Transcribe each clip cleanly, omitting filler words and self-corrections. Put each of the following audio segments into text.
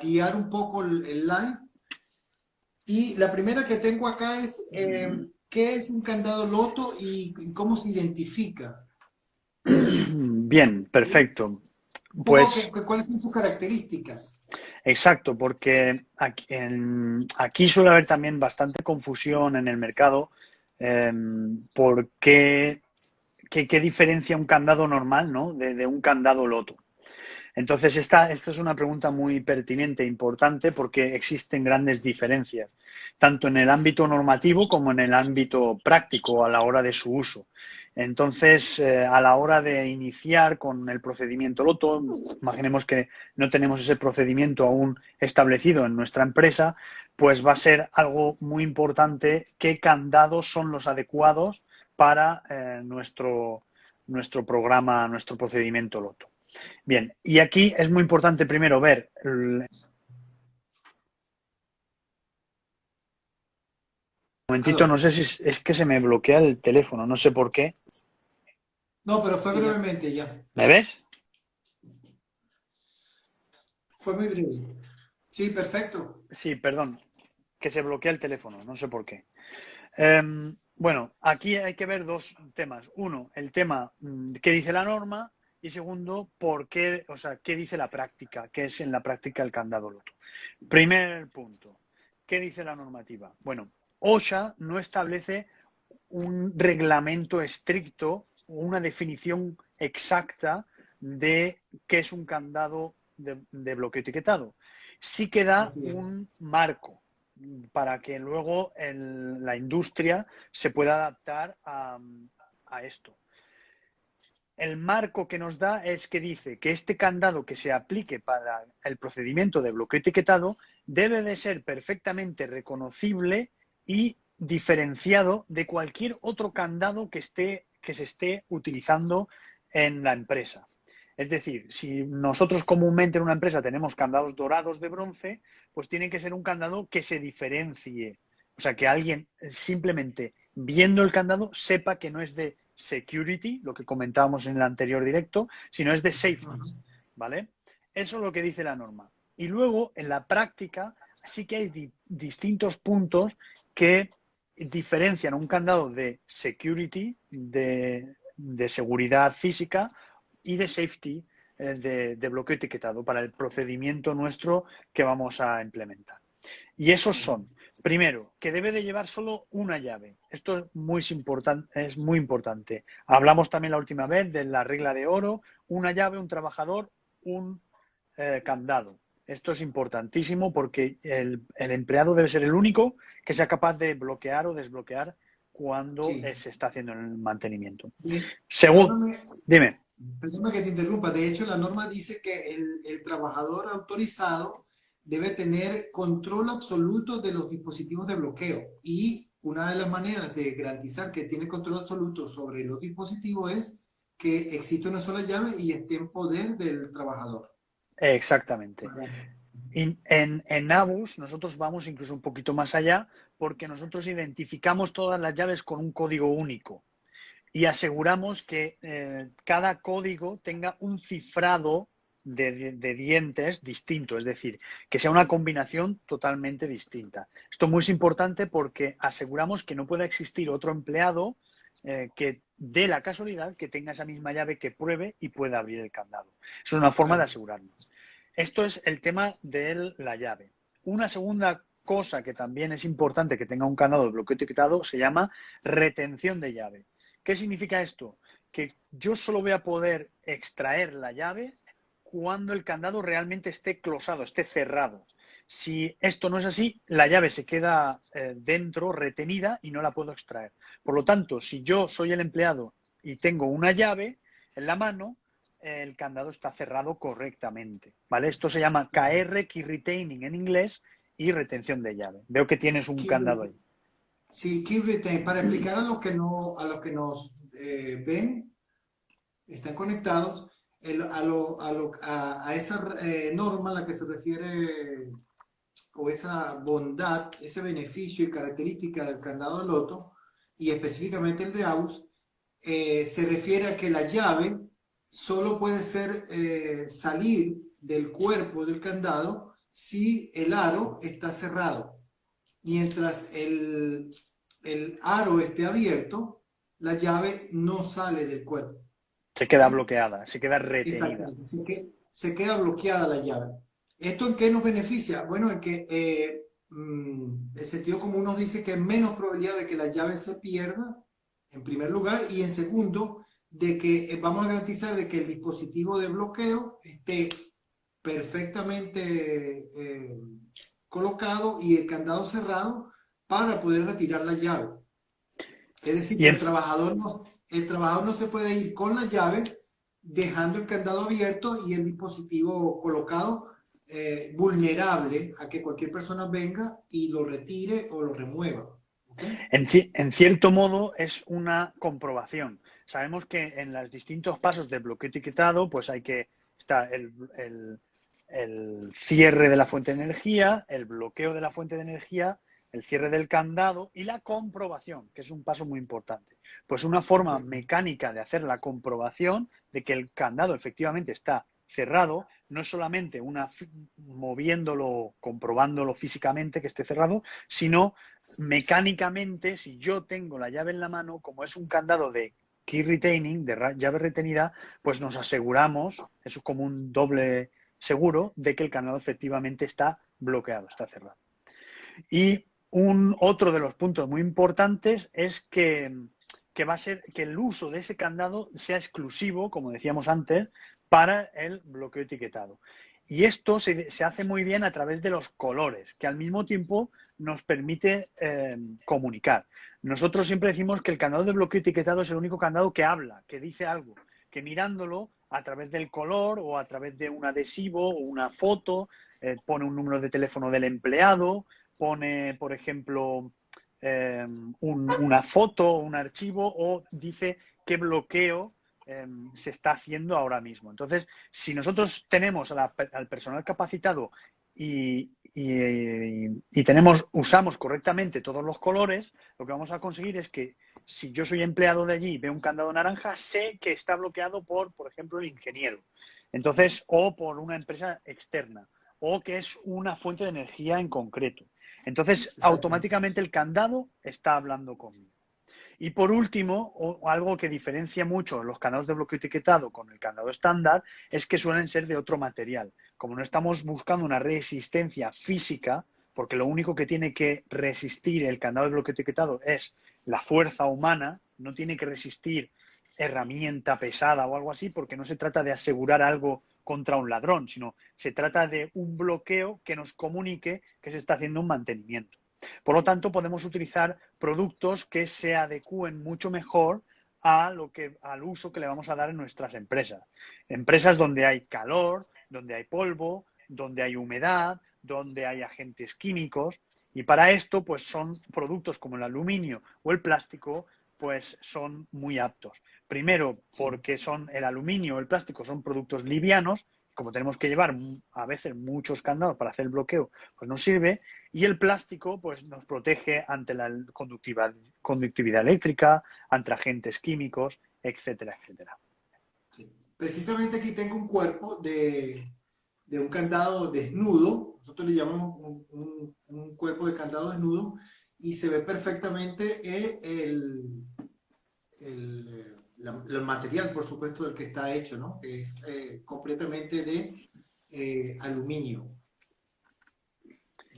guiar un poco el live. Y la primera que tengo acá es, ¿qué es un candado loto y cómo se identifica? Bien, ¿Sí? perfecto. Un poco, Pues ¿cuáles son sus características? exacto, porque aquí suele haber también bastante confusión en el mercado por qué diferencia un candado normal, ¿no? de un candado loto. Entonces, esta es una pregunta muy pertinente e importante porque existen grandes diferencias, tanto en el ámbito normativo como en el ámbito práctico a la hora de su uso. Entonces, a la hora de iniciar con el procedimiento Loto, imaginemos que no tenemos ese procedimiento aún establecido en nuestra empresa, pues va a ser algo muy importante qué candados son los adecuados para nuestro programa, nuestro procedimiento Loto. Bien, y aquí es muy importante primero ver, un momentito, no Aló. sé si es que se me bloquea el teléfono, no sé por qué. No, pero fue brevemente ya. ¿Me ves? Fue muy breve. Sí, perfecto. Sí, perdón, que se bloquea el teléfono, no sé por qué. Bueno, aquí hay que ver dos temas. Uno, el tema qué dice la norma y segundo, por qué, o sea, qué dice la práctica, qué es en la práctica el candado loto. Primer punto, ¿qué dice la normativa? Bueno, OSHA no establece un reglamento estricto, una definición exacta de qué es un candado de bloqueo etiquetado. Sí que da Así es. un marco para que luego la industria se pueda adaptar a esto. El marco que nos da es que dice que este candado que se aplique para el procedimiento de bloqueo etiquetado debe de ser perfectamente reconocible y diferenciado de cualquier otro candado que se esté utilizando en la empresa. Es decir, si nosotros comúnmente en una empresa tenemos candados dorados de bronce, pues tiene que ser un candado que se diferencie. O sea, que alguien simplemente viendo el candado sepa que no es de security, lo que comentábamos en el anterior directo, sino es de Ajá. safety, ¿vale? Eso es lo que dice la norma. Y luego, en la práctica, sí que hay distintos puntos que diferencian un candado de security, de seguridad física, y de safety, de bloqueo etiquetado, para el procedimiento nuestro que vamos a implementar. Y esos son, primero, que debe de llevar solo una llave. Esto es muy importante. Hablamos también la última vez de la regla de oro, una llave, un trabajador, un candado. Esto es importantísimo porque el empleado debe ser el único que sea capaz de bloquear o desbloquear cuando Sí. se está haciendo el mantenimiento. Segundo, Perdóname, dime. perdóname que te interrumpa. De hecho, la norma dice que el trabajador autorizado debe tener control absoluto de los dispositivos de bloqueo. Y una de las maneras de garantizar que tiene control absoluto sobre los dispositivos es que existe una sola llave y esté en poder del trabajador. Exactamente. Ajá. En Nabus nosotros vamos incluso un poquito más allá porque nosotros identificamos todas las llaves con un código único y aseguramos que cada código tenga un cifrado de dientes distinto, es decir, que sea una combinación totalmente distinta. Esto es muy importante porque aseguramos que no pueda existir otro empleado que dé la casualidad que tenga esa misma llave que pruebe y pueda abrir el candado. Eso es una forma de Claro. asegurarnos. Esto es el tema de la llave. Una segunda cosa que también es importante que tenga un candado de bloqueo etiquetado se llama retención de llave. ¿Qué significa esto? Que yo solo voy a poder extraer la llave cuando el candado realmente esté closado, esté cerrado. Si esto no es así, la llave se queda dentro, retenida, y no la puedo extraer. Por lo tanto, si yo soy el empleado y tengo una llave en la mano, el candado está cerrado correctamente, ¿vale? Esto se llama KR, Key Retaining en inglés, y retención de llave. Veo que tienes un candado ahí. Sí, Key Retain, para explicar a los que no, a los que nos ven, están conectados, a esa norma a la que se refiere, o esa bondad, ese beneficio y característica del candado de loto, y específicamente el de AUS, se refiere a que la llave solo puede ser salir del cuerpo del candado si el aro está cerrado. Mientras el aro esté abierto, la llave no sale del cuerpo. Se queda ¿Ok? bloqueada, se queda retenida. Exactamente, se queda bloqueada la llave. ¿Esto en qué nos beneficia? Bueno, en que el sentido común nos dice que hay menos probabilidad de que la llave se pierda, en primer lugar, y en segundo, de que vamos a garantizar de que el dispositivo de bloqueo esté perfectamente colocado y el candado cerrado para poder retirar la llave. Es decir, Y que en, el trabajador no se puede ir con la llave dejando el candado abierto y el dispositivo colocado vulnerable a que cualquier persona venga y lo retire o lo remueva. ¿Okay? en cierto modo es una comprobación. Sabemos que en los distintos pasos del bloqueo etiquetado, pues está el cierre de la fuente de energía, el bloqueo de la fuente de energía, el cierre del candado y la comprobación, que es un paso muy importante. Pues una forma Exacto. mecánica de hacer la comprobación de que el candado efectivamente está cerrado, no es solamente moviéndolo, comprobándolo físicamente que esté cerrado, sino mecánicamente, si yo tengo la llave en la mano, como es un candado de key retaining, de llave retenida, pues nos aseguramos, eso es como un doble seguro, de que el candado efectivamente está bloqueado, está cerrado. Y otro de los puntos muy importantes es que va a ser que el uso de ese candado sea exclusivo, como decíamos antes, para el bloqueo etiquetado. Y esto se hace muy bien a través de los colores, que al mismo tiempo nos permite comunicar. Nosotros siempre decimos que el candado de bloqueo etiquetado es el único candado que habla, que dice algo, que mirándolo a través del color o a través de un adhesivo o una foto, pone un número de teléfono del empleado, pone, por ejemplo, una foto, un archivo o dice qué bloqueo se está haciendo ahora mismo. Entonces, si nosotros tenemos al personal capacitado y usamos correctamente todos los colores, lo que vamos a conseguir es que si yo soy empleado de allí y veo un candado naranja, sé que está bloqueado por ejemplo, el ingeniero. Entonces, o por una empresa externa, o que es una fuente de energía en concreto. Entonces, Exactamente. automáticamente el candado está hablando conmigo. Y por último, algo que diferencia mucho los candados de bloqueo etiquetado con el candado estándar es que suelen ser de otro material. Como no estamos buscando una resistencia física, porque lo único que tiene que resistir el candado de bloqueo etiquetado es la fuerza humana, no tiene que resistir herramienta pesada o algo así, porque no se trata de asegurar algo contra un ladrón, sino se trata de un bloqueo que nos comunique que se está haciendo un mantenimiento. Por lo tanto, podemos utilizar productos que se adecúen mucho mejor al uso que le vamos a dar en nuestras empresas. Empresas donde hay calor, donde hay polvo, donde hay humedad, donde hay agentes químicos. Y para esto, pues son productos como el aluminio o el plástico, pues son muy aptos. Primero, Sí. porque el aluminio o el plástico son productos livianos, como tenemos que llevar a veces muchos candados para hacer el bloqueo, pues nos sirve. Y el plástico pues, nos protege ante la conductividad eléctrica, ante agentes químicos, etcétera, etcétera. Sí. Precisamente aquí tengo un cuerpo de un candado desnudo, nosotros le llamamos un cuerpo de candado desnudo, y se ve perfectamente el material, por supuesto, del que está hecho, ¿no? Que es completamente de aluminio.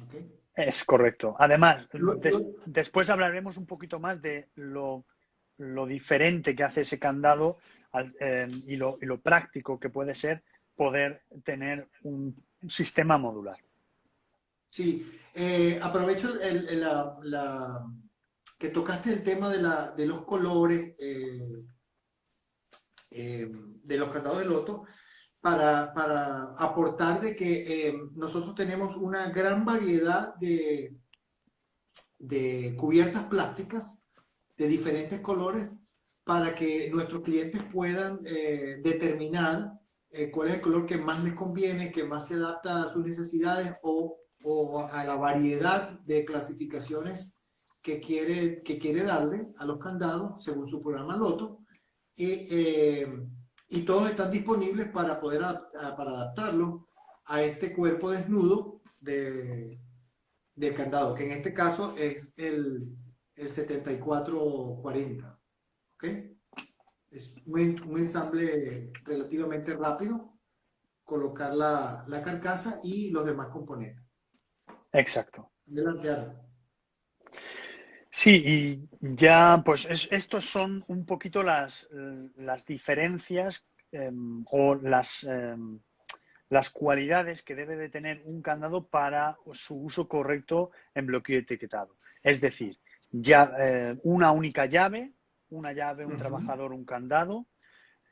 ¿Okay? Es correcto. Además, Lo- después hablaremos un poquito más de lo diferente que hace ese candado y lo práctico que puede ser poder tener un sistema modular. sí, aprovecho que tocaste el tema de los colores de los candados de loto para aportar de que nosotros tenemos una gran variedad de cubiertas plásticas de diferentes colores para que nuestros clientes puedan determinar cuál es el color que más les conviene, que más se adapta a sus necesidades o a la variedad de clasificaciones que quiere darle a los candados según su programa Loto. Y todos están disponibles para poder para adaptarlo a este cuerpo desnudo del candado, que en este caso es el 7440. ¿Ok? Es un ensamble relativamente rápido, colocar la carcasa y los demás componentes. Exacto. Adelante, Aaron. Sí, y ya, pues estos son un poquito las diferencias o las cualidades que debe de tener un candado para su uso correcto en bloqueo y etiquetado. Es decir, ya, una única llave, una llave, un trabajador, un candado,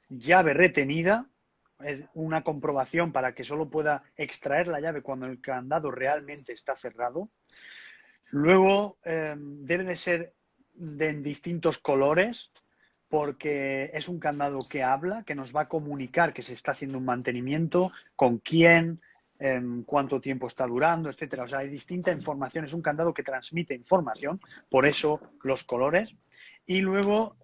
llave retenida, es una comprobación para que solo pueda extraer la llave cuando el candado realmente está cerrado. Luego, debe de ser en distintos colores, porque es un candado que habla, que nos va a comunicar que se está haciendo un mantenimiento, con quién, cuánto tiempo está durando, etcétera. O sea, hay distinta información. Es un candado que transmite información, por eso los colores. Y luego,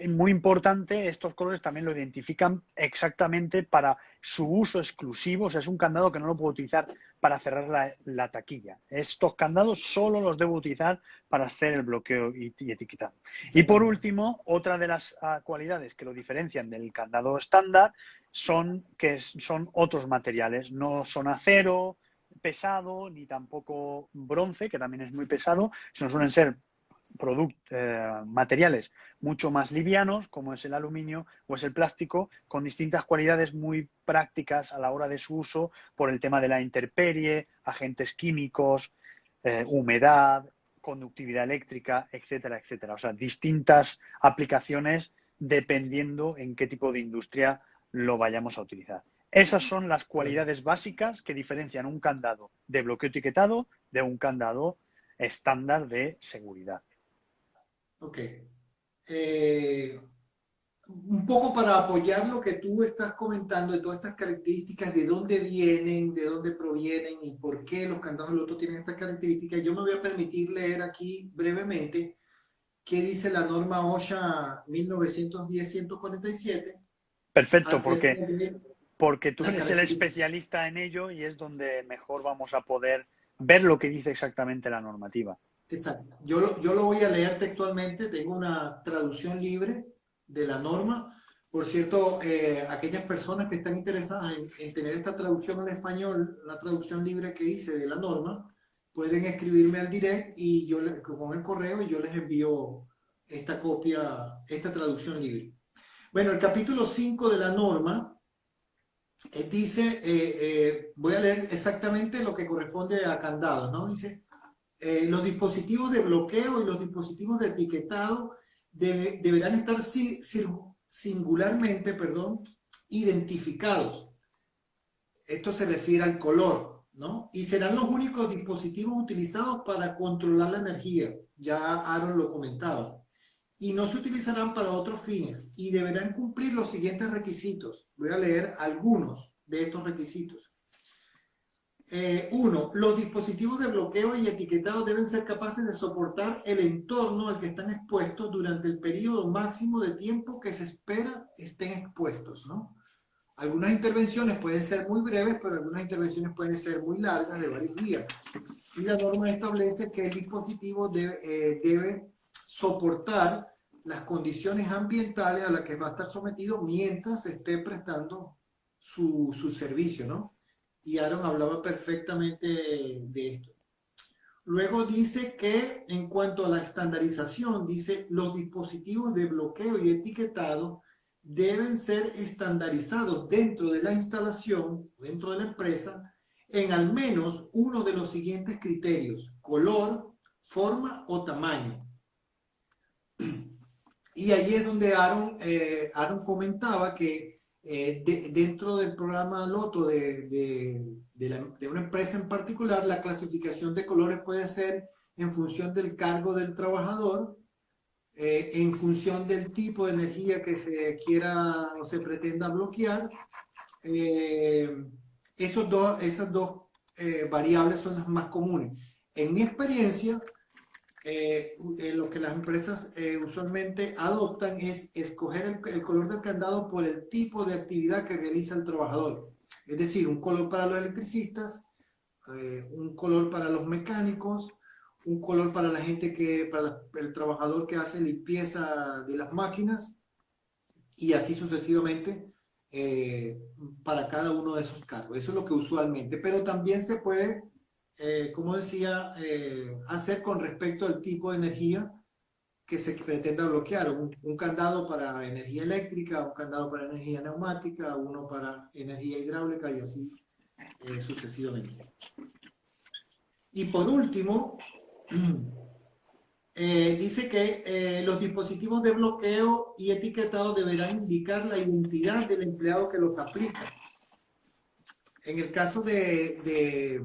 muy importante, estos colores también lo identifican exactamente para su uso exclusivo. O sea, es un candado que no lo puedo utilizar para cerrar la taquilla. Estos candados solo los debo utilizar para hacer el bloqueo y etiquetado. Y por último, otra de las cualidades que lo diferencian del candado estándar son que son otros materiales. No son acero pesado ni tampoco bronce, que también es muy pesado, sino suelen ser materiales mucho más livianos, como es el aluminio o es el plástico, con distintas cualidades muy prácticas a la hora de su uso por el tema de la intemperie, agentes químicos, humedad, conductividad eléctrica, etcétera, etcétera. O sea, distintas aplicaciones dependiendo en qué tipo de industria lo vayamos a utilizar. Esas son las cualidades básicas que diferencian un candado de bloqueo etiquetado de un candado estándar de seguridad. Ok. Un poco para apoyar lo que tú estás comentando de todas estas características, de dónde vienen, de dónde provienen y por qué los candados del Loto tienen estas características, yo me voy a permitir leer aquí brevemente qué dice la norma OSHA 1910-147 Perfecto, acerca de porque tú las eres el características. especialista en ello y es donde mejor vamos a poder ver lo que dice exactamente la normativa. Exacto. Yo lo voy a leer textualmente, tengo una traducción libre de la norma. Por cierto, aquellas personas que están interesadas en tener esta traducción al español, la traducción libre que hice de la norma, pueden escribirme al direct y yo con el correo y yo les envío esta copia, esta traducción libre. Bueno, el capítulo 5 de la norma dice, voy a leer exactamente lo que corresponde a candados, ¿no? Dice, los dispositivos de bloqueo y los dispositivos de etiquetado deberán estar singularmente, perdón, identificados. Esto se refiere al color, ¿no? Y serán los únicos dispositivos utilizados para controlar la energía. Ya Aaron lo comentaba. Y no se utilizarán para otros fines y deberán cumplir los siguientes requisitos. Voy a leer algunos de estos requisitos. Uno, los dispositivos de bloqueo y etiquetado deben ser capaces de soportar el entorno al que están expuestos durante el periodo máximo de tiempo que se espera estén expuestos, ¿no? Algunas intervenciones pueden ser muy breves, pero algunas intervenciones pueden ser muy largas, de varios días. Y la norma establece que el dispositivo debe soportar las condiciones ambientales a las que va a estar sometido mientras esté prestando su servicio, ¿no? Y Aaron hablaba perfectamente de esto. Luego dice que en cuanto a la estandarización, dice los dispositivos de bloqueo y etiquetado deben ser estandarizados dentro de la instalación, dentro de la empresa, en al menos uno de los siguientes criterios: color, forma o tamaño. Y allí es donde Aaron comentaba que dentro del programa Loto de una empresa en particular, la clasificación de colores puede ser en función del cargo del trabajador, en función del tipo de energía que se quiera o se pretenda bloquear. Esas dos variables son las más comunes. En mi experiencia, lo que las empresas usualmente adoptan es escoger el color del candado por el tipo de actividad que realiza el trabajador. Es decir, un color para los electricistas, un color para los mecánicos, un color para la gente para el trabajador que hace limpieza de las máquinas y así sucesivamente para cada uno de esos cargos. Eso es lo que usualmente, pero también se puede, como decía, hacer con respecto al tipo de energía que se pretenda bloquear. Un candado para energía eléctrica, un candado para energía neumática, uno para energía hidráulica y así sucesivamente. Y por último, dice que los dispositivos de bloqueo y etiquetado deberán indicar la identidad del empleado que los aplica. En el caso de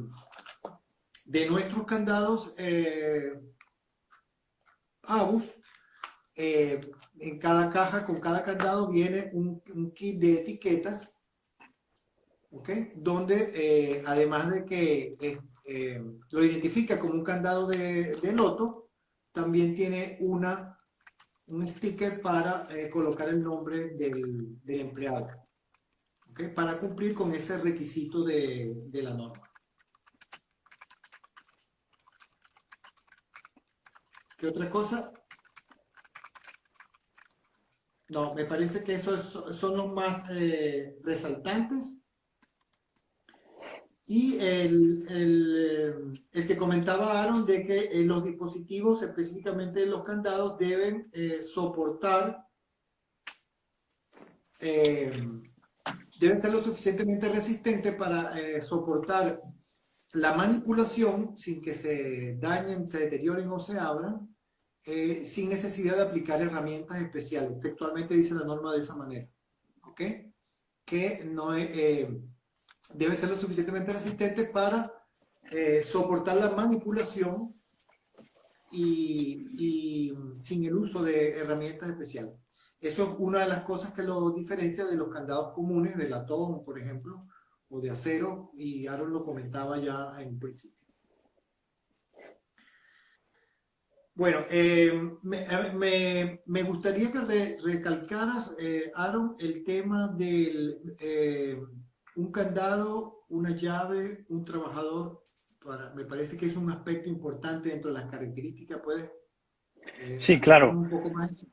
nuestros candados ABUS, en cada caja con cada candado viene un kit de etiquetas, ¿okay? Donde además de que lo identifica como un candado de loto, también tiene un sticker para colocar el nombre del empleado, ¿okay? Para cumplir con ese requisito de la norma. ¿Qué otra cosa? No, me parece que esos son los más resaltantes. Y el que comentaba Aaron de que los dispositivos, específicamente los candados, deben soportar, deben ser lo suficientemente resistentes para soportar la manipulación sin que se dañen, se deterioren o se abran, sin necesidad de aplicar herramientas especiales. Textualmente dice la norma de esa manera. ¿Ok? Que no debe ser lo suficientemente resistente para soportar la manipulación y sin el uso de herramientas especiales. Eso es una de las cosas que lo diferencia de los candados comunes, de latón, por ejemplo, o de acero, y Aaron lo comentaba ya en principio. Bueno, me gustaría que recalcaras, Aaron, el tema del un candado, una llave, un trabajador. Me parece que es un aspecto importante dentro de las características. ¿Puedes Sí, aclararnos claro. un poco más?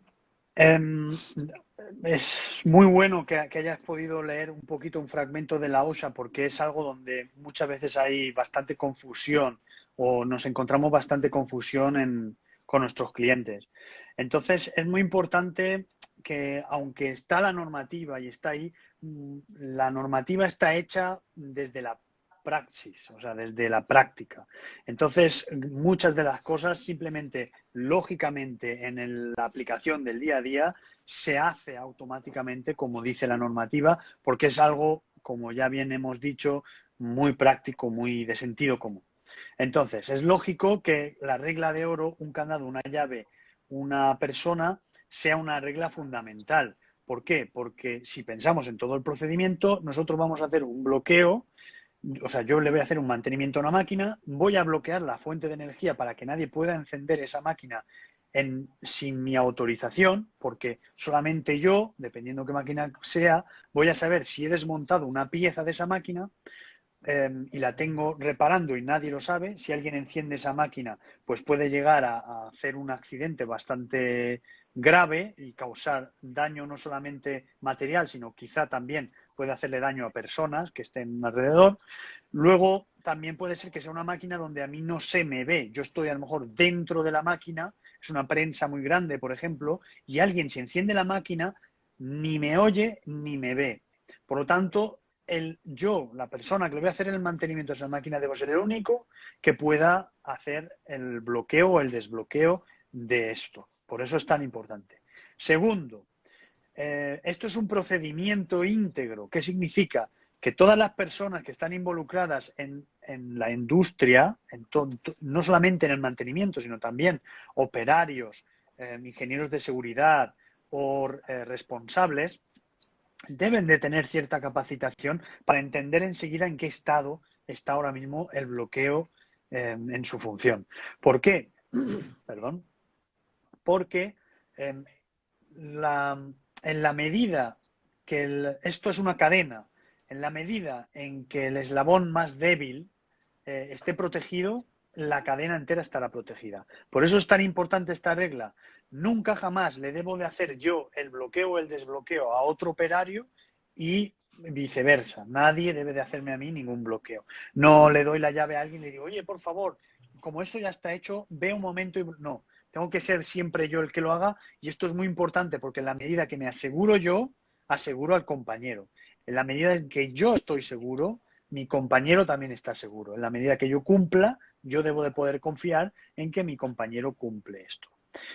Es muy bueno que hayas podido leer un poquito un fragmento de la OSHA porque es algo donde muchas veces hay bastante confusión o nos encontramos bastante confusión con nuestros clientes. Entonces, es muy importante que, aunque está la normativa y está ahí, la normativa está hecha desde la praxis, o sea, desde la práctica. Entonces, muchas de las cosas simplemente, lógicamente, en la aplicación del día a día, se hace automáticamente como dice la normativa, porque es algo, como ya bien hemos dicho, muy práctico, muy de sentido común. Entonces, es lógico que la regla de oro, un candado, una llave, una persona, sea una regla fundamental. ¿Por qué? Porque si pensamos en todo el procedimiento, nosotros vamos a hacer un bloqueo, o sea, yo le voy a hacer un mantenimiento a una máquina, voy a bloquear la fuente de energía para que nadie pueda encender esa máquina sin mi autorización, porque solamente yo, dependiendo qué máquina sea, voy a saber si he desmontado una pieza de esa máquina y la tengo reparando y nadie lo sabe. Si alguien enciende esa máquina, pues puede llegar a hacer un accidente bastante grave y causar daño no solamente material, sino quizá también puede hacerle daño a personas que estén alrededor. Luego, también puede ser que sea una máquina donde a mí no se me ve. Yo estoy a lo mejor dentro de la máquina, es una prensa muy grande, por ejemplo, y alguien se enciende la máquina, ni me oye ni me ve. Por lo tanto, la persona que le voy a hacer el mantenimiento de esa máquina, debo ser el único que pueda hacer el bloqueo o el desbloqueo de esto. Por eso es tan importante. Segundo, esto es un procedimiento íntegro. ¿Qué significa? Que todas las personas que están involucradas en la industria, no solamente en el mantenimiento, sino también operarios, ingenieros de seguridad o responsables, deben de tener cierta capacitación para entender enseguida en qué estado está ahora mismo el bloqueo en su función. ¿Por qué? Perdón. Porque en la medida que esto es una cadena, en la medida en que el eslabón más débil esté protegido, la cadena entera estará protegida. Por eso es tan importante esta regla. Nunca jamás le debo de hacer yo el bloqueo o el desbloqueo a otro operario y viceversa. Nadie debe de hacerme a mí ningún bloqueo. No le doy la llave a alguien y le digo, oye, por favor, como eso ya está hecho, ve un momento y no. Tengo que ser siempre yo el que lo haga y esto es muy importante porque en la medida que me aseguro yo, aseguro al compañero. En la medida en que yo estoy seguro, mi compañero también está seguro. En la medida que yo cumpla, yo debo de poder confiar en que mi compañero cumple esto.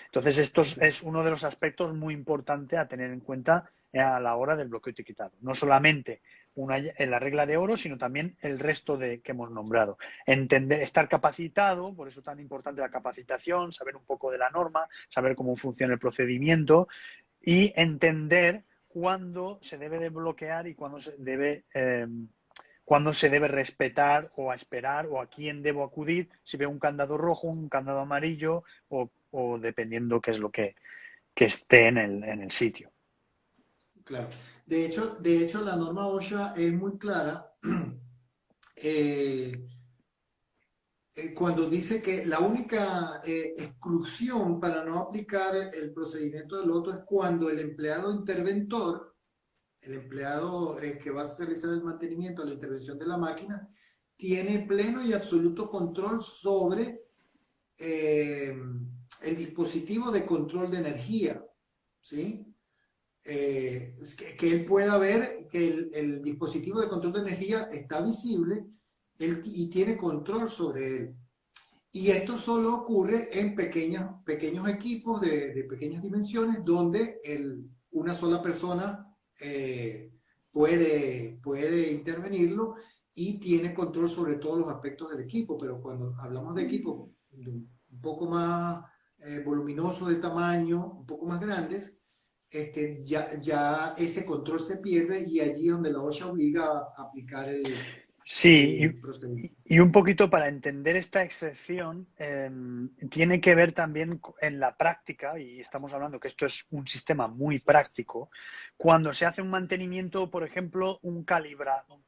Entonces, esto es uno de los aspectos muy importantes a tener en cuenta a la hora del bloqueo etiquetado. No solamente en la regla de oro, sino también el resto que hemos nombrado. Entender, estar capacitado, por eso es tan importante la capacitación, saber un poco de la norma, saber cómo funciona el procedimiento y entender cuándo se debe de bloquear y cuándo se debe respetar o a esperar o a quién debo acudir si veo un candado rojo, un candado amarillo o dependiendo qué es lo que esté en el sitio. Claro. De hecho, la norma OSHA es muy clara eh, cuando dice que la única exclusión para no aplicar el procedimiento del loto es cuando el empleado interventor, el empleado que va a realizar el mantenimiento, la intervención de la máquina, tiene pleno y absoluto control sobre el dispositivo de control de energía, ¿sí? Que él pueda ver que el dispositivo de control de energía está visible y tiene control sobre él. Y esto solo ocurre en pequeños equipos de pequeñas dimensiones donde una sola persona puede intervenirlo y tiene control sobre todos los aspectos del equipo. Pero cuando hablamos de equipos un poco más voluminosos de tamaño, un poco más grandes, ya ese control se pierde y allí es donde la OSHA obliga a aplicar Sí, el procedimiento. y un poquito para entender esta excepción, tiene que ver también en la práctica, y estamos hablando que esto es un sistema muy práctico, cuando se hace un mantenimiento, por ejemplo, un calibrado,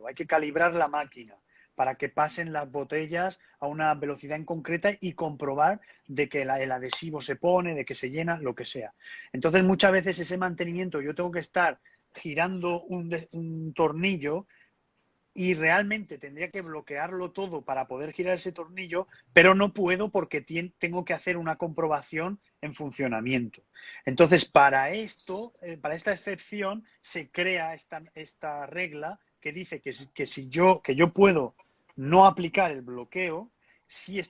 hay que calibrar la máquina para que pasen las botellas a una velocidad en concreta y comprobar de que el adhesivo se pone, de que se llena, lo que sea. Entonces, muchas veces ese mantenimiento yo tengo que estar girando un tornillo y realmente tendría que bloquearlo todo para poder girar ese tornillo, pero no puedo porque tengo que hacer una comprobación en funcionamiento. Entonces, para esto, para esta excepción, se crea esta regla que dice que yo puedo no aplicar el bloqueo si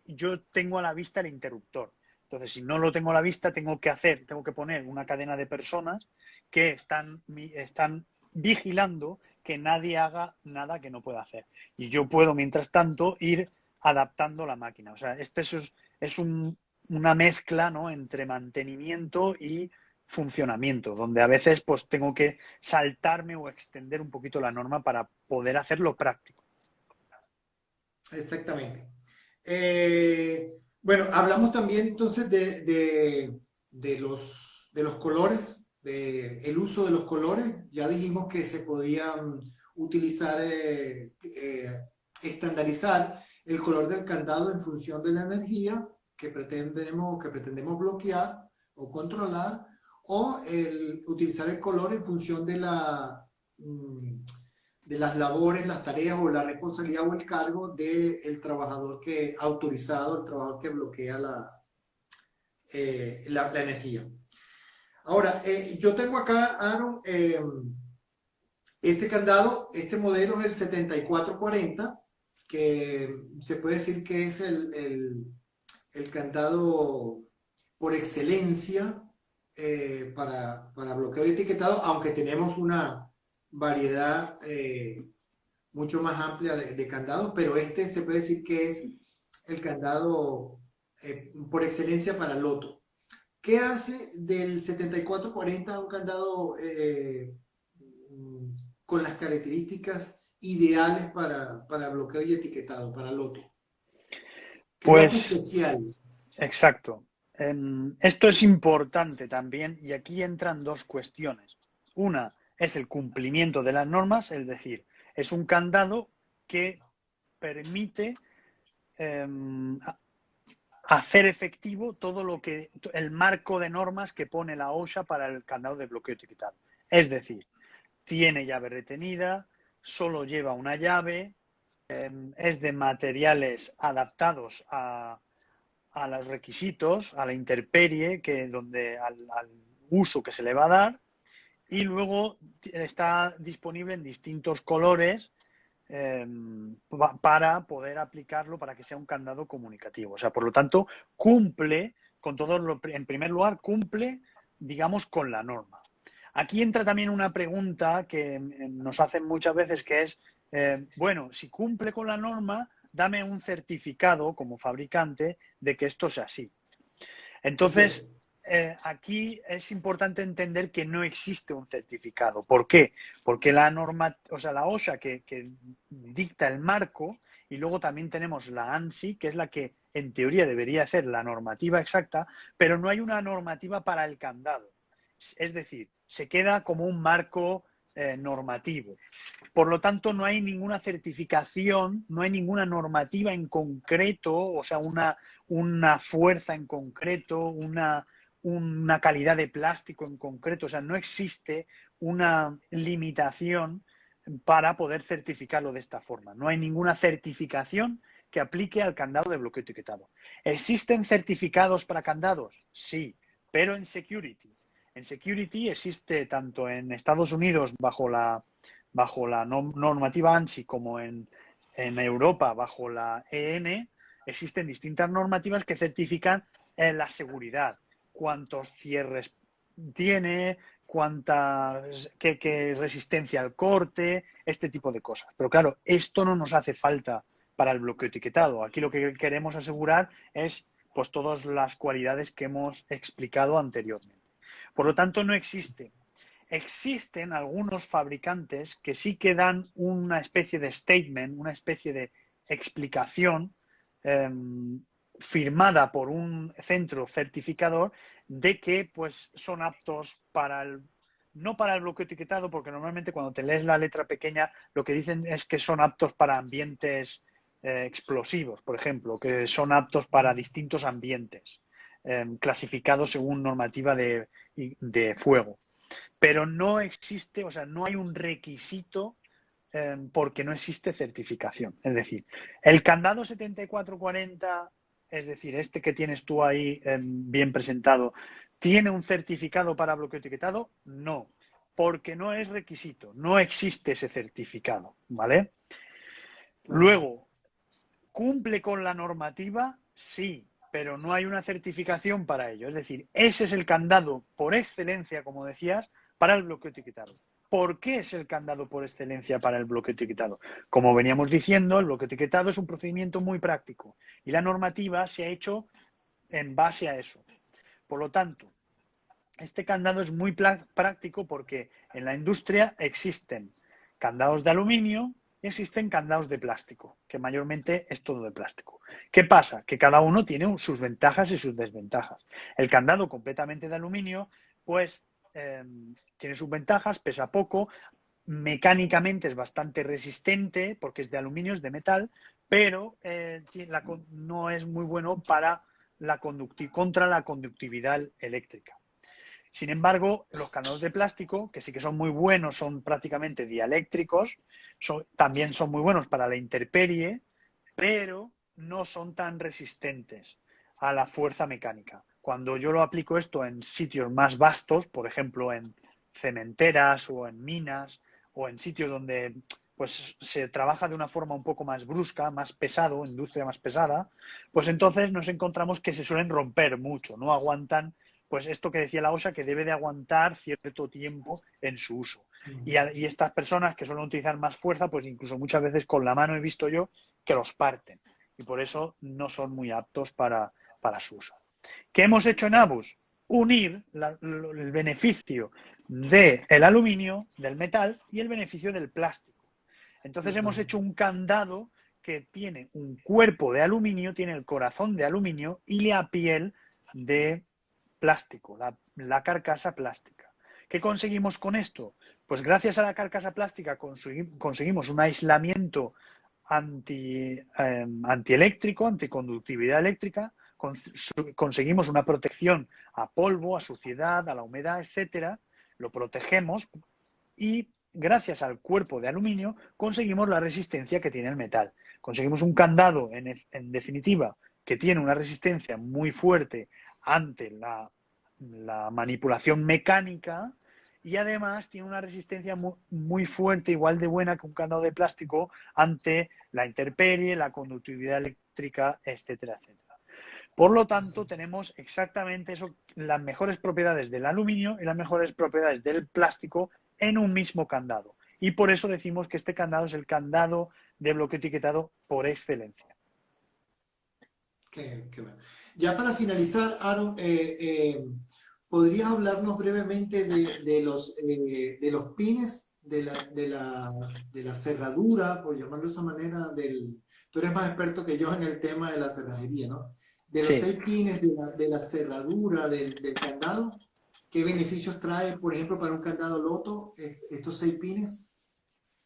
yo tengo a la vista el interruptor. Entonces, si no lo tengo a la vista, tengo que poner una cadena de personas que están vigilando que nadie haga nada que no pueda hacer. Y yo puedo, mientras tanto, ir adaptando la máquina. O sea, es una mezcla, ¿no?, entre mantenimiento y funcionamiento, donde a veces pues tengo que saltarme o extender un poquito la norma para poder hacerlo práctico. Exactamente. Bueno, hablamos también entonces de los colores, el uso de los colores. Ya dijimos que se podían utilizar, estandarizar el color del candado en función de la energía que pretendemos bloquear o controlar, o utilizar el color en función de las labores, las tareas o la responsabilidad o el cargo del trabajador autorizado, el trabajador que bloquea la energía. Ahora, yo tengo acá, Aaron, este candado, este modelo es el 7440, que se puede decir que es el candado por excelencia para bloqueo y etiquetado, aunque tenemos una variedad mucho más amplia de candados, pero este se puede decir que es el candado por excelencia para loto. ¿Qué hace del 7440 un candado con las características ideales para bloqueo y etiquetado, para loto? ¿Qué lo hace Pues especial? exacto. Esto es importante también y aquí entran dos cuestiones. Una es el cumplimiento de las normas, es decir, es un candado que permite hacer efectivo todo el marco de normas que pone la OSHA para el candado de bloqueo etiquetado. Es decir, tiene llave retenida, solo lleva una llave, es de materiales adaptados a los requisitos, a la intemperie, al uso que se le va a dar, y luego está disponible en distintos colores para poder aplicarlo para que sea un candado comunicativo. O sea, por lo tanto, cumple con en primer lugar, cumple, digamos, con la norma. Aquí entra también una pregunta que nos hacen muchas veces, que es, bueno, si cumple con la norma, dame un certificado como fabricante de que esto sea así. Entonces, aquí es importante entender que no existe un certificado. ¿Por qué? Porque la OSHA que dicta el marco, y luego también tenemos la ANSI, que es la que en teoría debería hacer la normativa exacta, pero no hay una normativa para el candado. Es decir, se queda como un marco normativo. Por lo tanto, no hay ninguna certificación, no hay ninguna normativa en concreto, o sea, una fuerza en concreto, una calidad de plástico en concreto. O sea, no existe una limitación para poder certificarlo de esta forma. No hay ninguna certificación que aplique al candado de bloqueo etiquetado. ¿Existen certificados para candados? Sí, pero en security. En security existe tanto en Estados Unidos bajo la normativa ANSI como en Europa bajo la EN. Existen distintas normativas que certifican la seguridad, cuántos cierres tiene, qué resistencia al corte, este tipo de cosas. Pero claro, esto no nos hace falta para el bloqueo etiquetado. Aquí lo que queremos asegurar es pues todas las cualidades que hemos explicado anteriormente. Por lo tanto, no existe. Existen algunos fabricantes que sí que dan una especie de statement, una especie de explicación firmada por un centro certificador de que pues son aptos no para el bloqueo etiquetado, porque normalmente cuando te lees la letra pequeña lo que dicen es que son aptos para ambientes explosivos, por ejemplo, que son aptos para distintos ambientes clasificados según normativa de fuego. Pero no existe, o sea, no hay un requisito porque no existe certificación. Es decir, el candado 7440, es decir, este que tienes tú ahí bien presentado, ¿tiene un certificado para bloqueo etiquetado? No, porque no es requisito, no existe ese certificado, ¿vale? Luego, ¿cumple con la normativa? Sí, pero no hay una certificación para ello. Es decir, ese es el candado por excelencia, como decías, para el bloqueo etiquetado. ¿Por qué es el candado por excelencia para el bloqueo etiquetado? Como veníamos diciendo, el bloqueo etiquetado es un procedimiento muy práctico y la normativa se ha hecho en base a eso. Por lo tanto, este candado es muy práctico porque en la industria existen candados de aluminio y existen candados de plástico, que mayormente es todo de plástico. ¿Qué pasa? Que cada uno tiene sus ventajas y sus desventajas. El candado completamente de aluminio, pues tiene sus ventajas, pesa poco, mecánicamente es bastante resistente porque es de aluminio, es de metal, pero no es muy bueno para contra la conductividad eléctrica. Sin embargo, los candados de plástico, que sí que son muy buenos, son prácticamente dieléctricos, también son muy buenos para la intemperie, pero no son tan resistentes a la fuerza mecánica. Cuando yo lo aplico esto en sitios más vastos, por ejemplo, en cementeras o en minas o en sitios donde pues se trabaja de una forma un poco más brusca, más pesado, industria más pesada, pues entonces nos encontramos que se suelen romper mucho, no aguantan pues esto que decía la OSHA, que debe de aguantar cierto tiempo en su uso. Y estas personas que suelen utilizar más fuerza, pues incluso muchas veces con la mano he visto yo que los parten. Y por eso no son muy aptos para su uso. ¿Qué hemos hecho en Abus? Unir el beneficio del aluminio, del metal, y el beneficio del plástico. Entonces hemos hecho un candado que tiene un cuerpo de aluminio, tiene el corazón de aluminio y la piel de plástico, la carcasa plástica. ¿Qué conseguimos con esto? Pues gracias a la carcasa plástica conseguimos un aislamiento antieléctrico, anticonductividad eléctrica, conseguimos una protección a polvo, a suciedad, a la humedad, etcétera, lo protegemos y gracias al cuerpo de aluminio conseguimos la resistencia que tiene el metal. Conseguimos un candado, en definitiva, que tiene una resistencia muy fuerte ante la manipulación mecánica y además tiene una resistencia muy fuerte, igual de buena que un candado de plástico ante la intemperie, la conductividad eléctrica, etcétera, etcétera. Por lo tanto, tenemos exactamente eso, las mejores propiedades del aluminio y las mejores propiedades del plástico en un mismo candado. Y por eso decimos que este candado es el candado de bloqueo etiquetado por excelencia. Qué bueno. Ya para finalizar, Aaron, ¿podrías hablarnos brevemente de los pines de la cerradura, por llamarlo de esa manera, tú eres más experto que yo en el tema de la cerrajería, ¿no? De los Sí. 6 pines de la cerradura del candado, ¿qué beneficios trae, por ejemplo, para un candado Loto, estos 6 pines?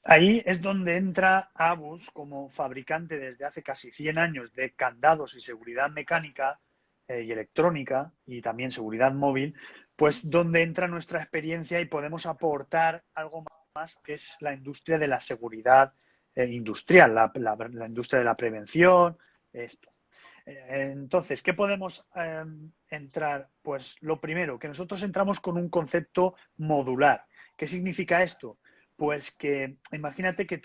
Ahí es donde entra Abus como fabricante desde hace casi 100 años de candados y seguridad mecánica y electrónica y también seguridad móvil, pues donde entra nuestra experiencia y podemos aportar algo más que es la industria de la seguridad industrial, la industria de la prevención, esto. Entonces, ¿qué podemos entrar? Pues lo primero, que nosotros entramos con un concepto modular. ¿Qué significa esto? Pues que imagínate que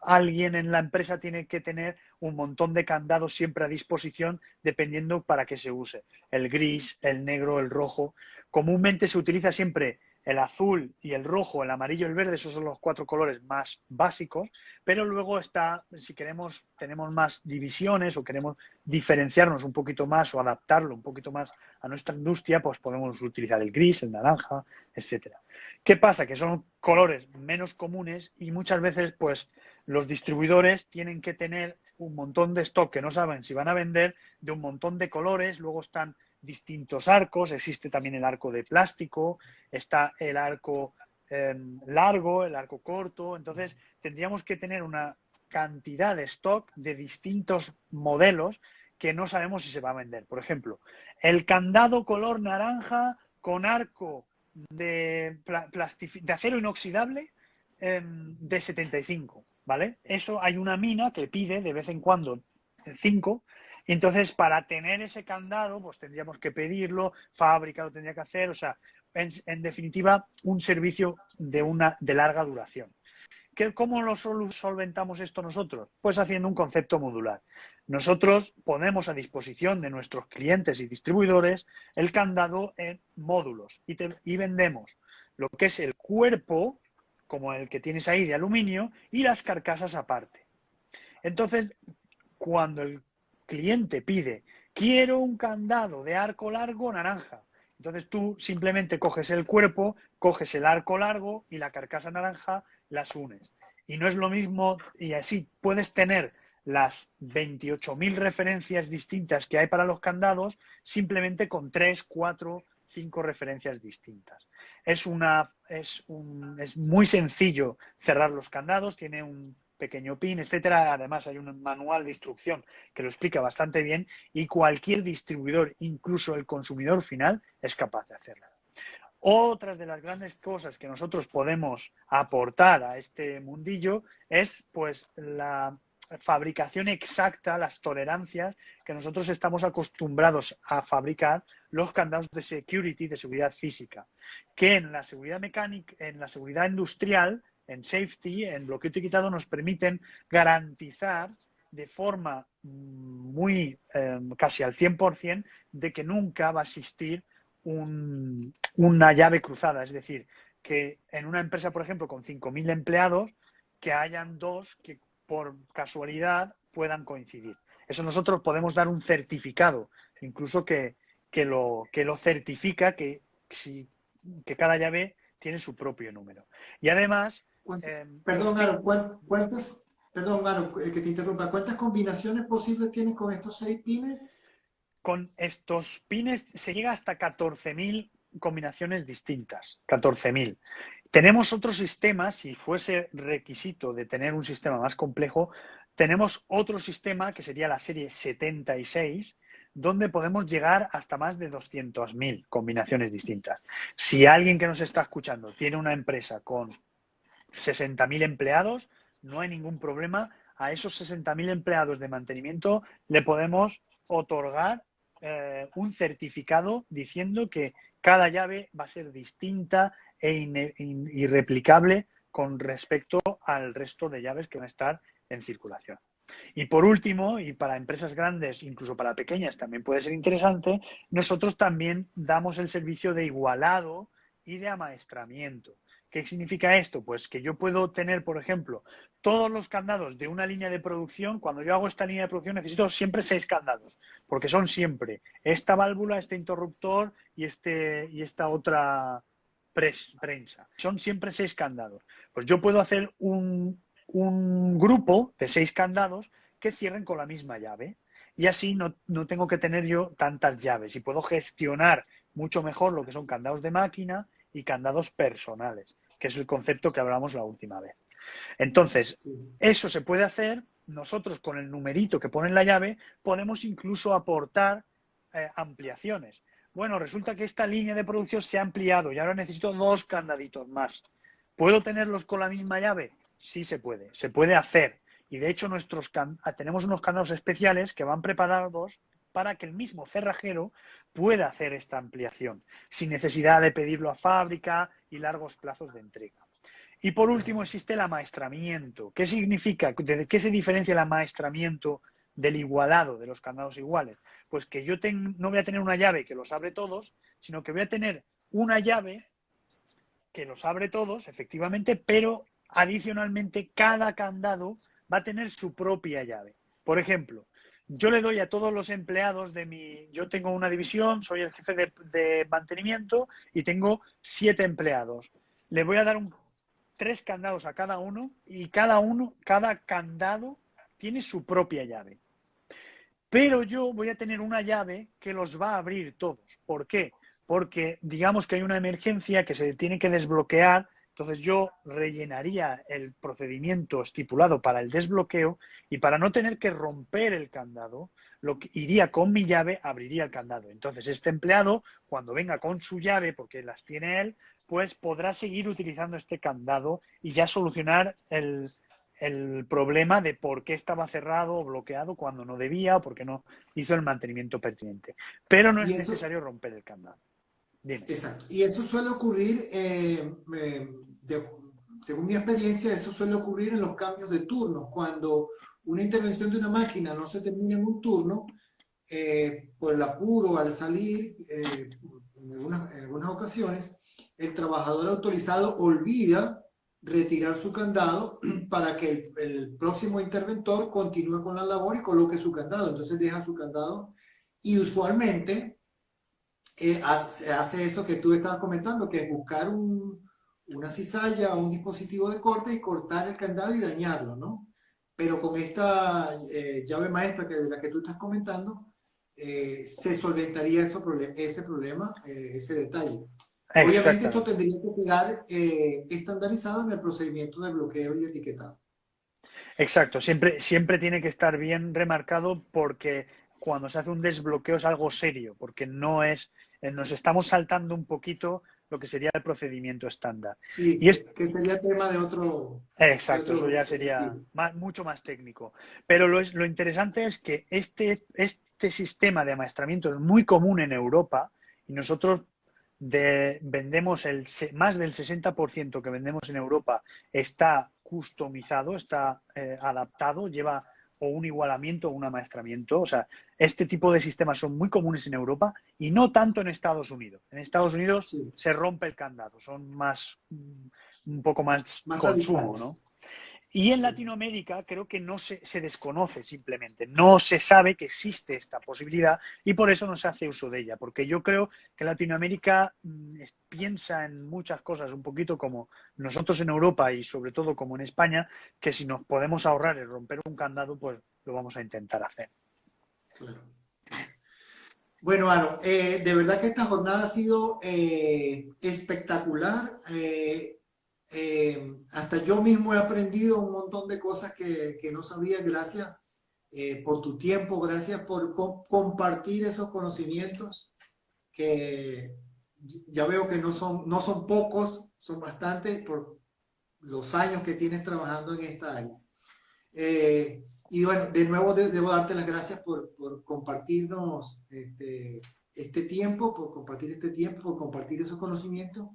alguien en la empresa tiene que tener un montón de candados siempre a disposición dependiendo para qué se use. El gris, el negro, el rojo. Comúnmente se utiliza siempre el azul y el rojo, el amarillo y el verde, esos son los 4 colores más básicos, pero luego está, si tenemos más divisiones o queremos diferenciarnos un poquito más o adaptarlo un poquito más a nuestra industria, pues podemos utilizar el gris, el naranja, etcétera. ¿Qué pasa? Que son colores menos comunes y muchas veces pues los distribuidores tienen que tener un montón de stock que no saben si van a vender de un montón de colores, luego están distintos arcos, existe también el arco de plástico, está el arco largo, el arco corto, entonces tendríamos que tener una cantidad de stock de distintos modelos que no sabemos si se va a vender. Por ejemplo, el candado color naranja con arco de acero inoxidable de 75, ¿vale? Eso hay una mina que pide de vez en cuando 5, y entonces para tener ese candado pues tendríamos que pedirlo, fábrica lo tendría que hacer, o sea, en definitiva un servicio de larga duración. ¿Cómo lo solventamos esto nosotros? Pues haciendo un concepto modular. Nosotros ponemos a disposición de nuestros clientes y distribuidores el candado en módulos y vendemos lo que es el cuerpo, como el que tienes ahí de aluminio, y las carcasas aparte. Entonces, cuando el cliente pide, quiero un candado de arco largo naranja, entonces tú simplemente coges el cuerpo, coges el arco largo y la carcasa naranja, las unes. Y no es lo mismo, y así puedes tener las 28.000 referencias distintas que hay para los candados simplemente con 3, 4, 5 referencias distintas. Es muy sencillo cerrar los candados, tiene un pequeño pin, etcétera. Además, hay un manual de instrucción que lo explica bastante bien y cualquier distribuidor, incluso el consumidor final, es capaz de hacerlo. Otras de las grandes cosas que nosotros podemos aportar a este mundillo es pues la fabricación exacta, las tolerancias que nosotros estamos acostumbrados a fabricar los candados de security, de seguridad física, que en la seguridad mecánica, en la seguridad industrial, en safety, en bloqueo etiquetado, nos permiten garantizar de forma muy casi al 100% de que nunca va a existir una llave cruzada. Es decir, que en una empresa, por ejemplo, con 5.000 empleados, que hayan 2 que por casualidad puedan coincidir. Eso nosotros podemos dar un certificado, incluso que lo certifica que cada llave tiene su propio número. Y además... Perdón, Aaron, perdón, Aaron, que te interrumpa, ¿cuántas combinaciones posibles tienes con estos 6 pines? Con estos pines se llega hasta 14.000 combinaciones distintas, 14.000. Tenemos otro sistema, si fuese requisito de tener un sistema más complejo, tenemos otro sistema que sería la serie 76, donde podemos llegar hasta más de 200.000 combinaciones distintas. Si alguien que nos está escuchando tiene una empresa con 60.000 empleados, no hay ningún problema. A esos 60.000 empleados de mantenimiento le podemos otorgar un certificado diciendo que cada llave va a ser distinta e irreplicable con respecto al resto de llaves que van a estar en circulación. Y por último, y para empresas grandes, incluso para pequeñas también puede ser interesante, nosotros también damos el servicio de igualado y de amaestramiento. ¿Qué significa esto? Pues que yo puedo tener, por ejemplo, todos los candados de una línea de producción. Cuando yo hago esta línea de producción necesito siempre 6 candados, porque son siempre esta válvula, este interruptor y esta otra prensa. Son siempre 6 candados. Pues yo puedo hacer un grupo de 6 candados que cierren con la misma llave. Y así no tengo que tener yo tantas llaves y puedo gestionar mucho mejor lo que son candados de máquina y candados personales, que es el concepto que hablamos la última vez. Entonces, Sí. eso se puede hacer. Nosotros con el numerito que pone en la llave podemos incluso aportar ampliaciones. Bueno, resulta que esta línea de producción se ha ampliado y ahora necesito 2 candaditos más. ¿Puedo tenerlos con la misma llave? Sí se puede hacer. Y de hecho tenemos unos candados especiales que van preparados para que el mismo cerrajero pueda hacer esta ampliación, sin necesidad de pedirlo a fábrica y largos plazos de entrega. Y por último existe el amaestramiento. ¿Qué significa? ¿De qué se diferencia el amaestramiento del igualado, de los candados iguales? Pues que yo no voy a tener una llave que los abre todos, sino que voy a tener una llave que los abre todos, efectivamente, pero adicionalmente cada candado va a tener su propia llave. Por ejemplo, yo le doy a todos los empleados yo tengo una división, soy el jefe de mantenimiento y tengo 7 empleados. Le voy a dar 3 candados a cada uno y cada candado tiene su propia llave. Pero yo voy a tener una llave que los va a abrir todos. ¿Por qué? Porque digamos que hay una emergencia que se tiene que desbloquear, entonces yo rellenaría el procedimiento estipulado para el desbloqueo y para no tener que romper el candado, iría con mi llave, abriría el candado. Entonces este empleado, cuando venga con su llave, porque las tiene él, pues podrá seguir utilizando este candado y ya solucionar el problema de por qué estaba cerrado o bloqueado cuando no debía o porque no hizo el mantenimiento pertinente. Pero no Y es eso, necesario romper el candado. Dime. exacto. Y eso suele ocurrir, según mi experiencia, eso suele ocurrir en los cambios de turnos. Cuando una intervención de una máquina no se termina en un turno, por el apuro al salir, en algunas ocasiones, el trabajador autorizado olvida retirar su candado para que el próximo interventor continúe con la labor y coloque su candado. Entonces deja su candado y usualmente hace eso que tú estabas comentando, que es buscar una cizalla o un dispositivo de corte y cortar el candado y dañarlo, ¿no? Pero con esta llave maestra de la que tú estás comentando, se solventaría ese problema, ese detalle. Obviamente esto Exactamente. tendría que quedar estandarizado en el procedimiento de bloqueo y etiquetado. Exacto. Siempre tiene que estar bien remarcado porque cuando se hace un desbloqueo es algo serio, porque nos estamos saltando un poquito lo que sería el procedimiento estándar. Sí, Y es que sería tema de Exacto, eso otro ya sería objetivo. mucho más técnico. Pero lo interesante es que este sistema de amaestramiento es muy común en Europa y nosotros vendemos más del 60% que vendemos en Europa está customizado, está adaptado, lleva o un igualamiento o un amaestramiento. O sea, este tipo de sistemas son muy comunes en Europa y no tanto en Estados Unidos. En Estados Unidos Sí, se rompe el candado, son un poco más más consumo, radicales. ¿no? Y en Sí. Latinoamérica creo que no se desconoce simplemente, no se sabe que existe esta posibilidad y por eso no se hace uso de ella, porque yo creo que Latinoamérica piensa en muchas cosas un poquito como nosotros en Europa y sobre todo como en España, que si nos podemos ahorrar el romper un candado, pues lo vamos a intentar hacer. Claro. Bueno, Aaron, de verdad que esta jornada ha sido espectacular. Hasta yo mismo he aprendido un montón de cosas que no sabía. Gracias por tu tiempo, gracias por compartir esos conocimientos que ya veo que no son pocos, son bastantes por los años que tienes trabajando en esta área. Y bueno, de nuevo debo darte las gracias por compartirnos este tiempo, por compartir este tiempo, por compartir esos conocimientos.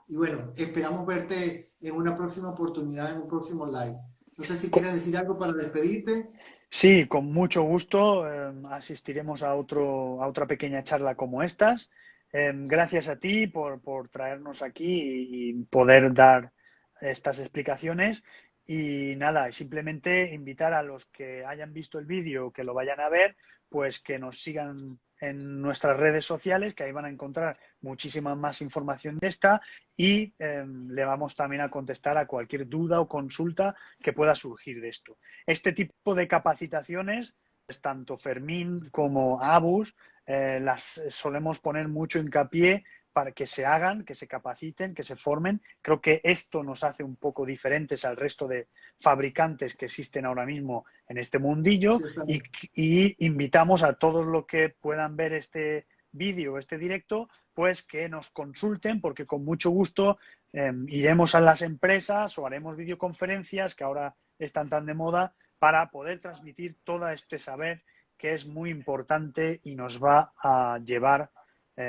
Y bueno, esperamos verte en una próxima oportunidad, en un próximo live. No sé si quieres decir algo para despedirte. Sí, con mucho gusto asistiremos a otra pequeña charla como estas. Gracias a ti por traernos aquí y poder dar estas explicaciones. Y nada, simplemente invitar a los que hayan visto el vídeo, que lo vayan a ver, pues que nos sigan en nuestras redes sociales, que ahí van a encontrar muchísima más información de esta y le vamos también a contestar a cualquier duda o consulta que pueda surgir de esto. Este tipo de capacitaciones, pues, tanto Fermín como Abus, las solemos poner mucho hincapié para que se hagan, que se capaciten, que se formen. Creo que esto nos hace un poco diferentes al resto de fabricantes que existen ahora mismo en este mundillo y invitamos a todos los que puedan ver este vídeo, este directo, pues que nos consulten porque con mucho gusto iremos a las empresas o haremos videoconferencias que ahora están tan de moda para poder transmitir todo este saber que es muy importante y nos va a llevar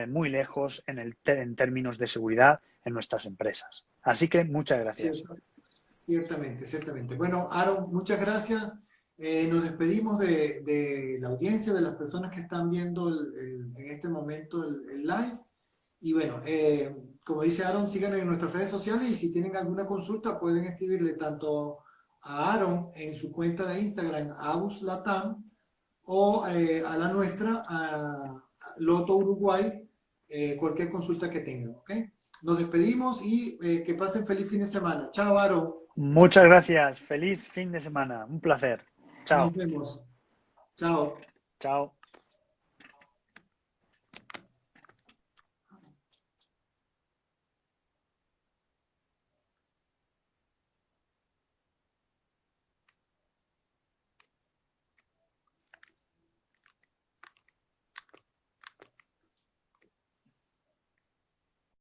muy lejos en términos de seguridad en nuestras empresas. Así que muchas gracias. Ciertamente, ciertamente. Bueno, Aaron, muchas gracias. Nos despedimos de la audiencia, de las personas que están viendo en este momento el live. Y bueno, como dice Aaron, síganos en nuestras redes sociales y si tienen alguna consulta pueden escribirle tanto a Aaron en su cuenta de Instagram, abuslatam, o a la nuestra, a Loto Uruguay, cualquier consulta que tengan, ¿ok? Nos despedimos y que pasen feliz fin de semana. Chao, Aaron. Muchas gracias. Feliz fin de semana. Un placer. Nos Chao. vemos. Chao. Chao.